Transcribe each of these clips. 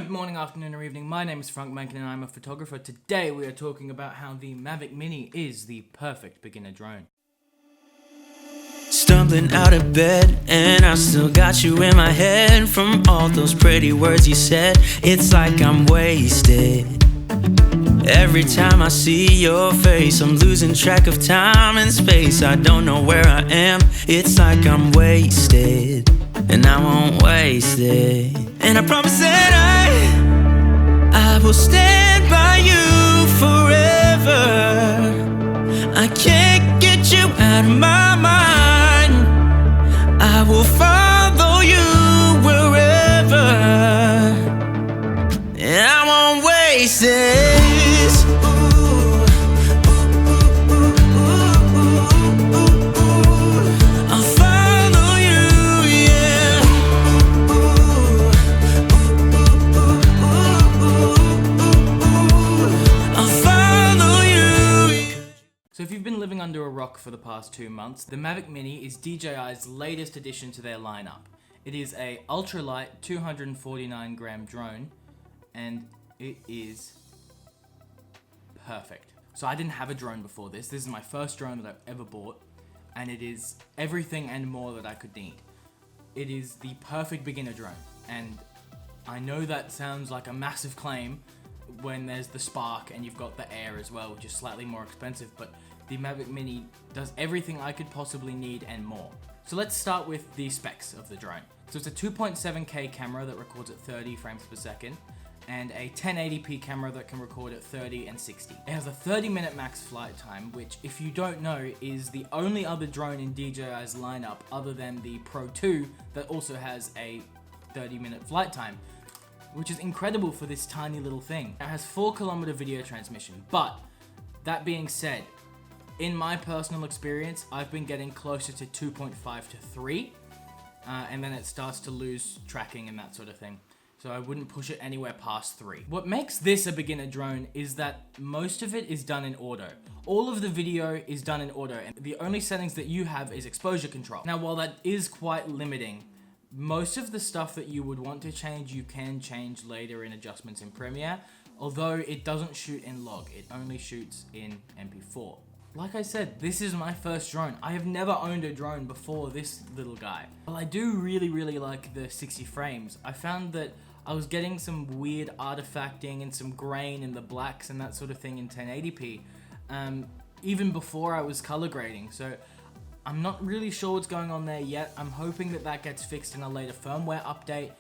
Good morning, afternoon, or evening. My name is Frank Menken and I'm a photographer. Today we are talking about how the Mavic Mini is the perfect beginner drone. Stumbling out of bed, and I still got you in my head. From all those pretty words you said, it's like I'm wasted. Every time I see your face, I'm losing track of time and space. I don't know where I am, it's like I'm wasted, and I won't waste it. And I promise that I will stand by you forever. I can't get you out of my mind. I will follow you wherever, and I won't waste this. I'll follow you, yeah. I'll follow you. So if you've been living under a rock for the past 2 months, the Mavic Mini is DJI's latest addition to their lineup. It is a ultralight 249 gram drone, and it is perfect. So I didn't have a drone before this. This is my first drone that I've ever bought, and it is everything and more that I could need. It is the perfect beginner drone, and I know that sounds like a massive claim when there's the Spark and you've got the Air as well, which is slightly more expensive, but the Mavic Mini does everything I could possibly need and more. So let's start with the specs of the drone. So it's a 2.7K camera that records at 30 frames per second, and a 1080p camera that can record at 30 and 60. It has a 30-minute max flight time, which, if you don't know, is the only other drone in DJI's lineup other than the Pro 2 that also has a 30-minute flight time, which is incredible for this tiny little thing. It has 4-kilometer video transmission, but that being said, in my personal experience, I've been getting closer to 2.5 to 3, and then it starts to lose tracking and that sort of thing. So I wouldn't push it anywhere past 3. What makes this a beginner drone is that most of it is done in auto. All of the video is done in auto, and the only settings that you have is exposure control. Now, while that is quite limiting, most of the stuff that you would want to change, you can change later in adjustments in Premiere, although it doesn't shoot in log, it only shoots in MP4. Like I said, this is my first drone. I have never owned a drone before this little guy. While I do really like the 60 frames, I found that I was getting some weird artifacting and some grain in the blacks and that sort of thing in 1080p, even before I was color grading. So I'm not really sure what's going on there yet. I'm hoping that that gets fixed in a later firmware update.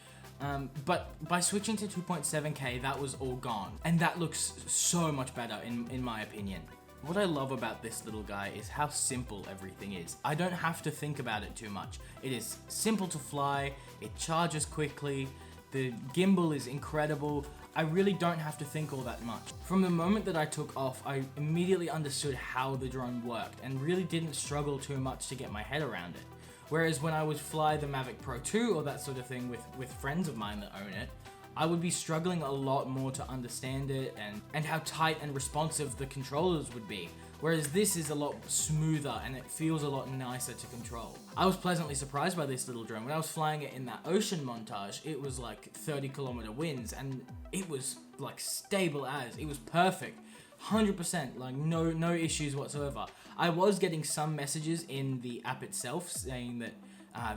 But by switching to 2.7K, that was all gone. And that looks so much better in my opinion. What I love about this little guy is how simple everything is. I don't have to think about it too much. It is simple to fly, it charges quickly, the gimbal is incredible. I really don't have to think all that much. From the moment that I took off, I immediately understood how the drone worked and really didn't struggle too much to get my head around it. Whereas when I would fly the Mavic Pro 2 or that sort of thing with friends of mine that own it, I would be struggling a lot more to understand it and how tight and responsive the controllers would be. Whereas this is a lot smoother and it feels a lot nicer to control. I was pleasantly surprised by this little drone. When I was flying it in that ocean montage, it was like 30-kilometer winds and it was like stable as. It was perfect. 100%, like no issues whatsoever. I was getting some messages in the app itself saying that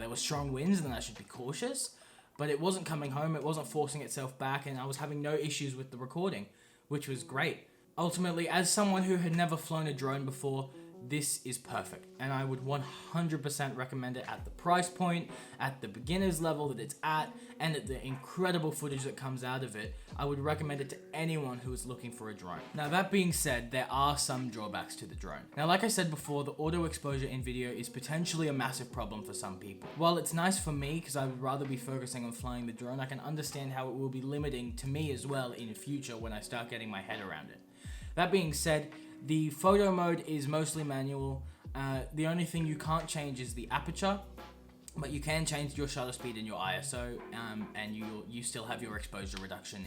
there were strong winds and that I should be cautious. But it wasn't coming home, it wasn't forcing itself back, and I was having no issues with the recording, which was great. Ultimately, as someone who had never flown a drone before, this is perfect, and I would 100% recommend it at the price point, at the beginner's level that it's at, and at the incredible footage that comes out of it. I would recommend it to anyone who is looking for a drone. Now, that being said, there are some drawbacks to the drone. Now, like I said before, the auto exposure in video is potentially a massive problem for some people. While it's nice for me, because I would rather be focusing on flying the drone, I can understand how it will be limiting to me as well in future when I start getting my head around it. That being said, the photo mode is mostly manual. The only thing you can't change is the aperture, but you can change your shutter speed and your ISO, and you still have your exposure reduction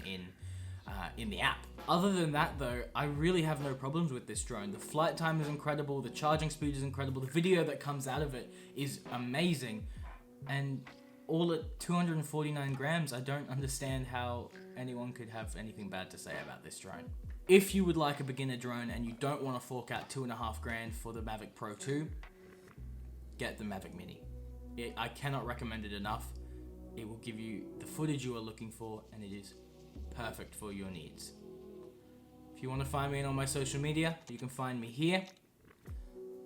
in the app. Other than that though, I really have no problems with this drone. The flight time is incredible, the charging speed is incredible, the video that comes out of it is amazing, and all at 249 grams. I don't understand how anyone could have anything bad to say about this drone. If you would like a beginner drone and you don't want to fork out $2,500 for the Mavic Pro 2, get the Mavic Mini. I cannot recommend it enough. It will give you the footage you are looking for, and it is perfect for your needs. If you want to find me on all my social media, you can find me here.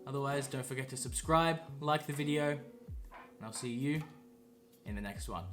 Otherwise, don't forget to subscribe, like the video, and I'll see you in the next one.